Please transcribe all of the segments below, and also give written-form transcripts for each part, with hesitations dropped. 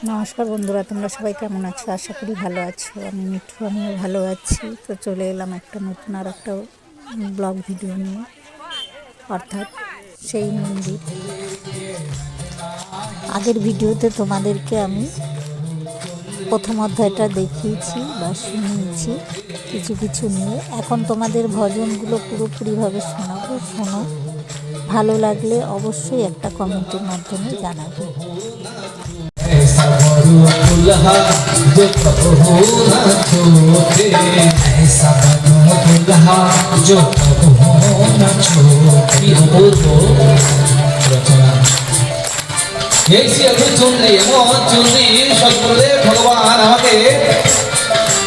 নমস্কার বন্ধুরা, তোমরা সবাই কেমন আছো? আশা করি ভালো আছো। আমি মিঠু, আমিও ভালো আছি। তো চলে এলাম একটা নতুন আর একটা ব্লগ ভিডিও নিয়ে, অর্থাৎ সেই মন্দির। আগের ভিডিওতে তোমাদেরকে আমি প্রথম অধ্যায়টা দেখিয়েছি বা শুনিয়েছি কিছু কিছু নিয়ে। এখন তোমাদের ভজনগুলো পুরোপুরিভাবে শোনাবো। শোনো, ভালো লাগলে অবশ্যই একটা কমেন্টের মাধ্যমে জানাবে। ऐसा बरू दुल्हा जो कबहू न छूटे, ऐसा बरू दुल्हा जो कबहू न छूटे। रचना এই সিয়ালু চুনরি এমন চুনরি সদ্গুরুদেব ভগবান আমাকে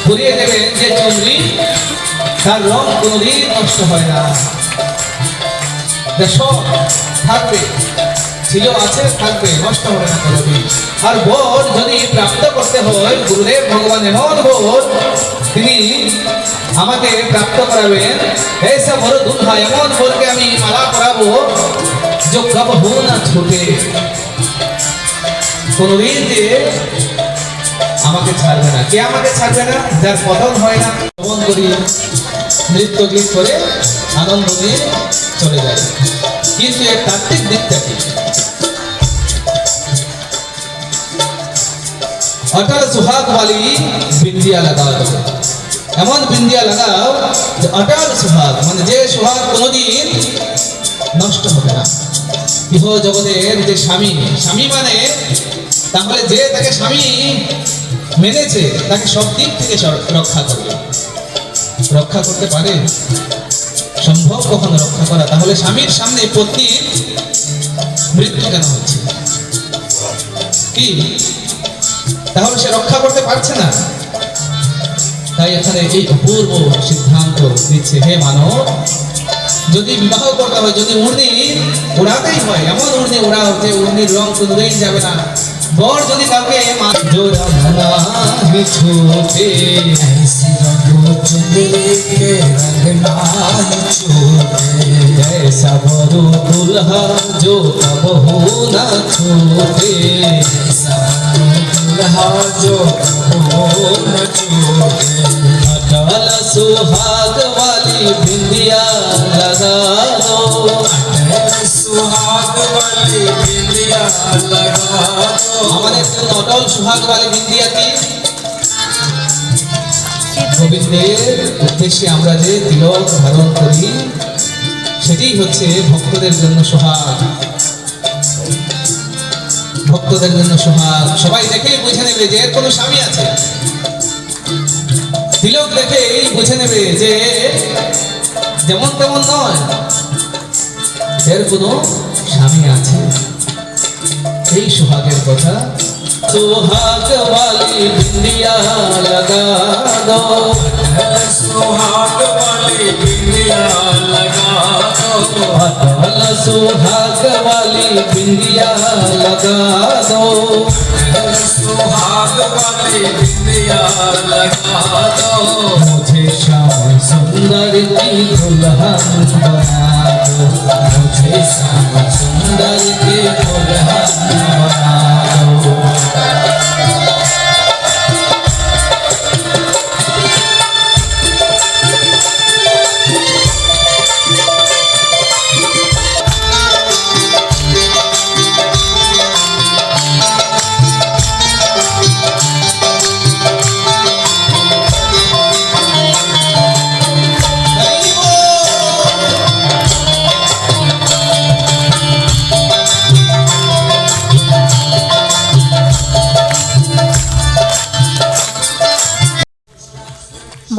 ঘুরিয়ে দেবেন যে চুনরি তার রং কোনোদিন নষ্ট হয় না, দেশ থাকবে, ছিল আছে থাকবে, নষ্ট হবে না কোনোদিন। আর বোধ যদি প্রাপ্ত করতে হয়, গুরুদেব ভগবান এমন বোধ তিনি আমাকে প্রাপ্ত করাবেন। ऐसा বড় দুলহা, এমন বোধকে আমি মালা করাবো जो कबहू न छूटे, কোনোদিন যে আমাকে ছাড়বে না। কে আমাকে ছাড়বে না? যার পতন হয় না। ভ্রমণ করি, নৃত্য গীত করে আনন্দ নিয়ে চলে যায়। কিন্তু এর তাত্ত্বিক দিকটা কি? अटल सुहाग वाली बिंदिया लगा दो, এমন বিন্দিয়া লাগাও যে অটল সুহাগ, মানে যে সুহাগ কোনোদিন নষ্ট হবে না। ইহ জগতের যে স্বামী, স্বামী মানে তাহলে যে তাকে স্বামী মেনেছে তাকে সব দিক থেকে রক্ষা করবে। রক্ষা করতে পারে? সম্ভব কখনো রক্ষা করা? তাহলে স্বামীর সামনে পত্নীর মৃত্যু কেন হচ্ছে? কি তাহলে সে রক্ষা করতে পারছে না? তাই এখানে এই অপূর্ব সিদ্ধান্ত দিচ্ছে, হে মানব, যদি বিবাহ করতে হয়, যদি উর্নি উড়াতেই হয়, এমন উর্নি উড়াও যে উর্নির রং কোনোদিন যাবে না। বর যদি কাউকে জোড়া ভানা ছুটে, ऐसी रंग चुनरी के रंग नाही छूटे, ऐसा बरू दुल्हा जो कबहू न छूटे, ऐसा बरू दुल्हा जो कबहू न छूटे। अटल सुहाग वाली बिंदिया लगा दो, अटल सुहाग वाली बिंदिया लगा दो। हमारे अटल सुहाग वाली बिंदिया की গোবিন্দের উদ্দেশ্যে আমরা যে তিলক ধারণ করি সেটাই হচ্ছে ভক্তদের জন্য সোহাগ, ভক্তদের জন্য সোহাগ। সবাই দেখেই বুঝে নেবে যে এর কোনো স্বামী আছে। তিলক দেখেই বুঝে নেবে যে যেমন তেমন নয়, এর কোনো স্বামী আছে। এই সোহাগের কথা। सुहाग वाली बिंदिया लगा दो, सुहाग वाली बिंदिया लगा दो, अटल सुहाग वाली बिंदिया लगा दो, सुहाग वाली बिंदिया लगा दो। मुझे श्याम सुंदर की दुल्हन बना दो, मुझे श्याम सुंदर की दुल्हन बना दो।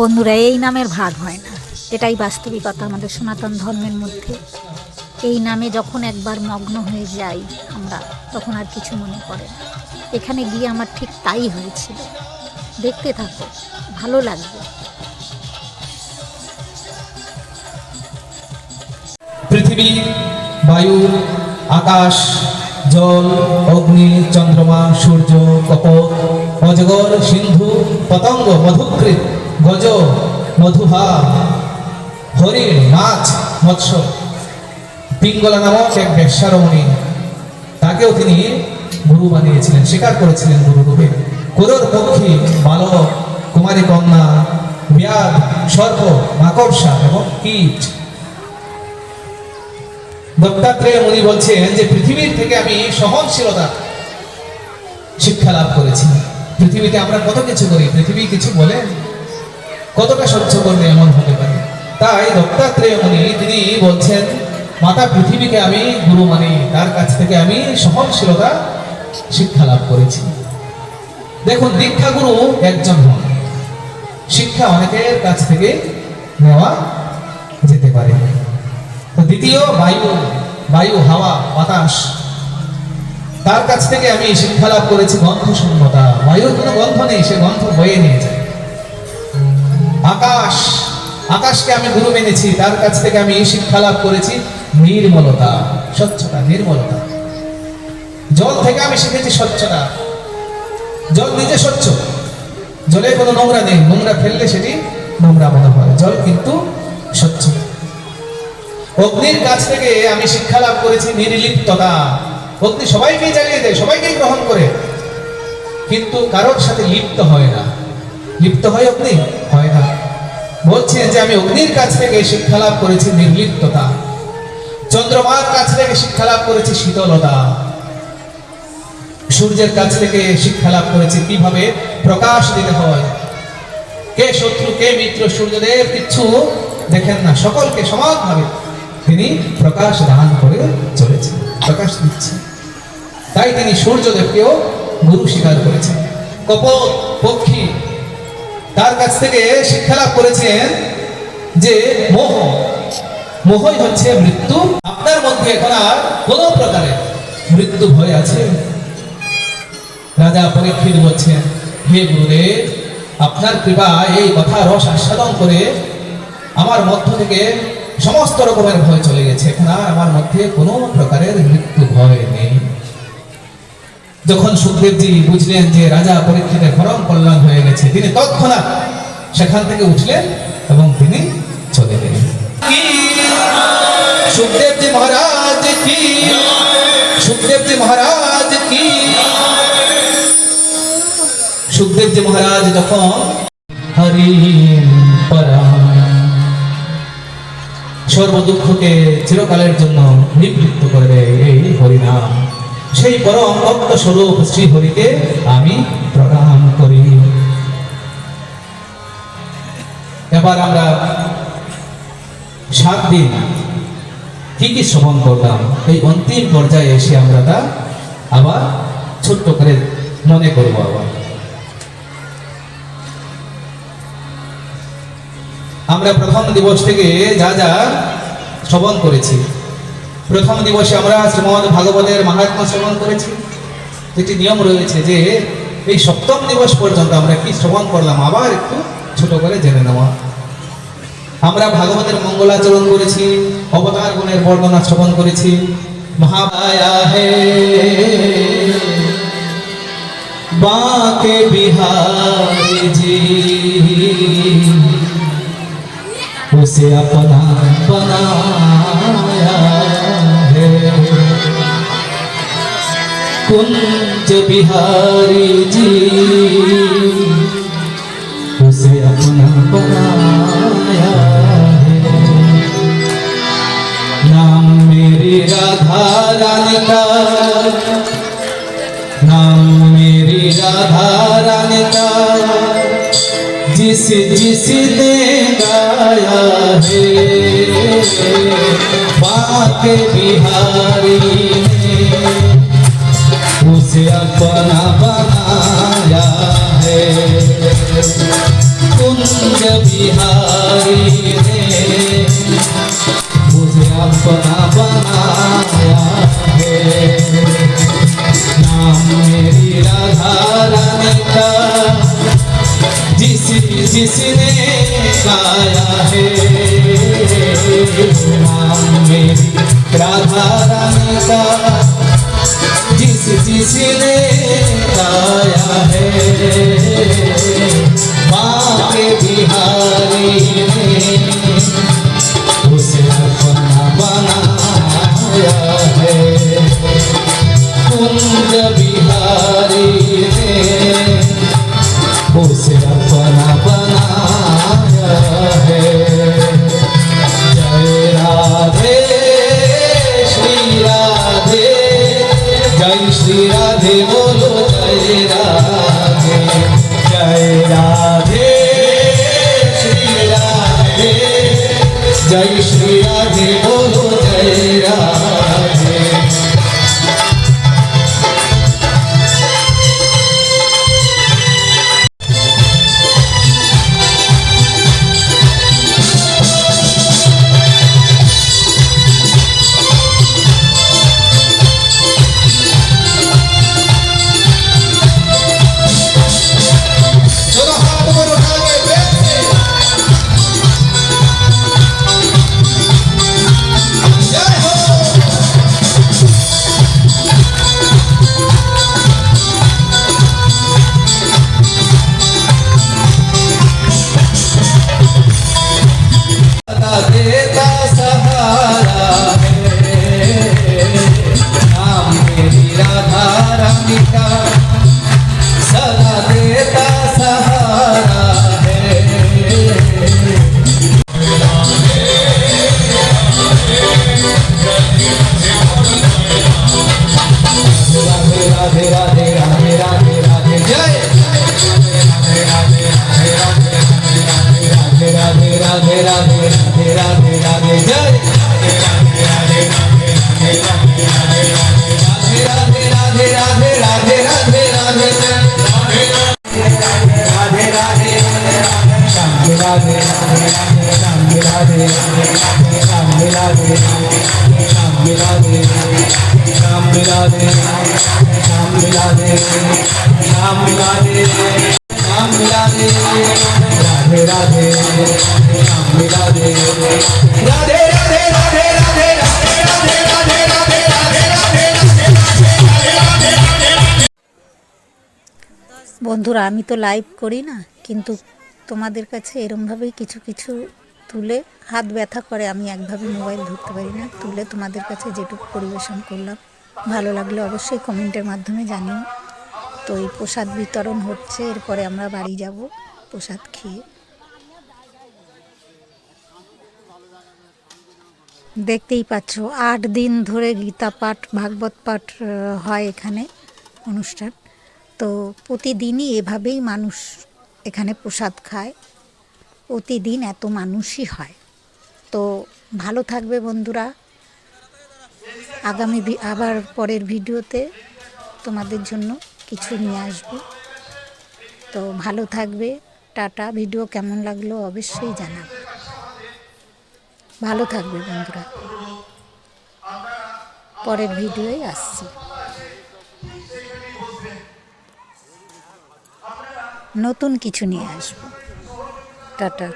বন্ধুরা, এই নামের ভাগ হয় না, এটাই বাস্তবিকতা আমাদের সনাতন ধর্মের মধ্যে। এই নামে যখন একবার মগ্ন হয়ে যাই আমরা, তখন আর কিছু মনে পড়ে না। এখানে গিয়ে আমার ঠিক তাই হয়েছিল। দেখতে থাকো, ভালো লাগবে। পৃথিবী, বায়ু, আকাশ, জল, অগ্নি, চন্দ্রমা, সূর্য, কপট, অজগর, সিন্ধু, পতঙ্গ, মধুকৃত, গজ, মধুহা, হরিণ, মাছ, মৎস্য, পিঙ্গলা নামক এক বেশ্যারমণী, তাকেও তিনি গুরু বানিয়েছিলেন, স্বীকার করেছিলেন গুরু রূপে। করুর পক্ষী, বালক, কুমারী কন্যা, ব্যাধ, সর্প, মাকড়সা এবং কীট। দত্তাত্রেয় মুনি বলছেন যে পৃথিবীর থেকে আমি সহনশীলতা শিক্ষা লাভ করেছি। পৃথিবীতে আমরা কত কিছু করি, পৃথিবী কিছু বলে? কতটা সহ্য করলে এমন হতে পারে? তাই দত্তাত্রেয় মুনি তিনি বলছেন মাতা পৃথিবীকে আমি গুরু মানি, তার কাছ থেকে আমি সহনশীলতা শিক্ষা লাভ করেছি। দেখুন, দীক্ষা গুরু একজন হন, শিক্ষা অনেকের কাছ থেকে নেওয়া যেতে পারে। তো দ্বিতীয় বায়ু, হাওয়া, বাতাস, তার কাছ থেকে আমি শিক্ষা লাভ করেছি গন্ধ শূন্যতা। বায়ুর কোনো গন্ধ নেই, সে গন্ধ বয়ে নিয়ে যায়। আকাশকে আমি গুরু মেনেছি, তার কাছ থেকে আমি শিক্ষা লাভ করেছি নির্মলতা, স্বচ্ছতা, নির্মলতা। জল থেকে আমি শিখেছি স্বচ্ছতা। জল নিজে স্বচ্ছ, জলে কোনো নোংরা নেই, নোংরা ফেললে সেটি নোংরা মনে হয়, জল কিন্তু স্বচ্ছ। অগ্নির কাছ থেকে আমি শিক্ষা লাভ করেছি নির্লিপ্ততা। অগ্নি সবাইকেই জ্বালিয়ে দেয়, সবাইকেই গ্রহণ করে, কিন্তু কারোর সাথে লিপ্ত হয় না। লিপ্ত হয় অগ্নি? হয় না। বলছেন যে আমি অগ্নির কাছ থেকে শিক্ষা লাভ করেছি নির্লিপ্ততা। চন্দ্রমার কাছ থেকে শিক্ষা লাভ করেছি শীতলতা। সূর্যের কাছ থেকে শিক্ষা লাভ করেছি কিভাবে প্রকাশ দিতে হয়। কে শত্রু, কে মিত্র, সূর্যদেব কিচ্ছু দেখেন না, সকলকে সমানভাবে তিনি প্রকাশ দান করে চলেছেন, প্রকাশ দিচ্ছেন। তাই তিনি সূর্যদেবকেও গুরু স্বীকার করেছেন। কপোত পক্ষী, তার কাছ থেকে শিক্ষা লাভ করেছেন যে মোহই হচ্ছে মৃত্যু। আপনার মধ্যে এখন আর কোন প্রকারের মৃত্যু ভয় আছে? রাজা পরীক্ষিত বলছেন, হে গুরুদেব, আপনার কৃপা এই কথা রস আস্বাদন করে আমার মধ্য থেকে সমস্ত রকমের ভয় চলে গেছে। এখন আর আমার মধ্যে কোনো প্রকারের মৃত্যু ভয় নেই। যখন সুখদেবজি বুঝলেন যে রাজা পরীক্ষিতের পরম কল্যাণ হয়ে গেছে, তিনি তৎক্ষণাৎ সেখান থেকে উঠলেন এবং তিনি চলে গেলেন। সুখদেবজি মহারাজ কি, সুখদেবজি মহারাজ কি। সুখদেবজি মহারাজ যখন হরি পরম সর্ব দুঃখকে চিরকালের জন্য নিবৃত্ত করে দেয় এই হরিনাম, সেই পরম তত্ত্ব স্বরূপ শ্রী হরিকে আমি প্রণাম করি। এবার আমরা 7 দিন কি কি শ্রবণ করলাম, এই অন্তিম পর্যায়ে এসে আমরা তা আবার ছোট্ট করে মনে করব। আবার আমরা প্রথম দিবস থেকে যা যা শ্রবণ করেছি, প্রথম দিবসে আমরা শ্রীমদ ভাগবতের মাহাত্ম্য শ্রবণ করেছি। যেটি নিয়ম রয়েছে যে এই সপ্তম দিবস পর্যন্ত আমরা কি শ্রবণ করলাম আবার একটু ছোট করে জেনে নেওয়া। আমরা ভাগবতের মঙ্গলাচরণ করেছি, অবতার গুণের বর্ণনা শ্রবণ করেছি। মহামায়া হে বাঁকে বিহারি জি, उसे अपना बनाया है। कुंज बिहारी जी, उसे अपना बनाया है। नाम मेरी राधा रानी का, नाम मेरी राधा रानी का जिस ने गाया है। बाके बिहारी ने उसे अपना बनाया है। कुंज बिहारी ने उसे अपना बनाया है। नाम मेरी राधा रानी का जिसने गाया है। नाम मेरी राधा रानी का जिसने गाया है। बाके बिहारी ने उसे अपना बनाया है। कुंज बिहारी मिला दे, नाम मिला दे, नाम मिला दे, नाम मिला दे, राधे राधे, नाम मिला दे, राधे राधे राधे राधे राधे राधे राधे राधे राधे বন্ধুরা, আমি তো লাইভ করি না, কিন্তু তোমাদের কাছে এরমভাবেই কিছু কিছু তুলে, হাত ব্যথা করে, আমি একভাবে মোবাইল ধরতে পারি না, তুলে তোমাদের কাছে যেটুকু পরিবেশন করলাম। ভালো লাগলে অবশ্যই কমেন্টের মাধ্যমে জানিও। তো এই প্রসাদ বিতরণ হচ্ছে, এরপরে আমরা বাড়ি যাব প্রসাদ খেয়ে। দেখতেই পাচ্ছ 8 দিন ধরে গীতা পাঠ, ভাগবত পাঠ হয় এখানে অনুষ্ঠান। তো প্রতিদিনই এভাবেই মানুষ এখানে প্রসাদ খায়, প্রতিদিন এত মানুষই হয়। তো ভালো থাকবে বন্ধুরা, আগামী আবার পরের ভিডিওতে তোমাদের জন্য কিছু নিয়ে আসব। তো ভালো থাকবে, টাটা। ভিডিও কেমন লাগলো অবশ্যই জানাবে। ভালো থাকবে বন্ধুরা, পরের ভিডিওয় আসছি। নতুন কিছু নিয়ে আসবো। টাটা।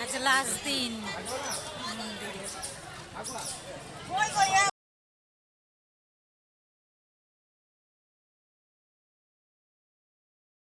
আজ লাস্ট দিন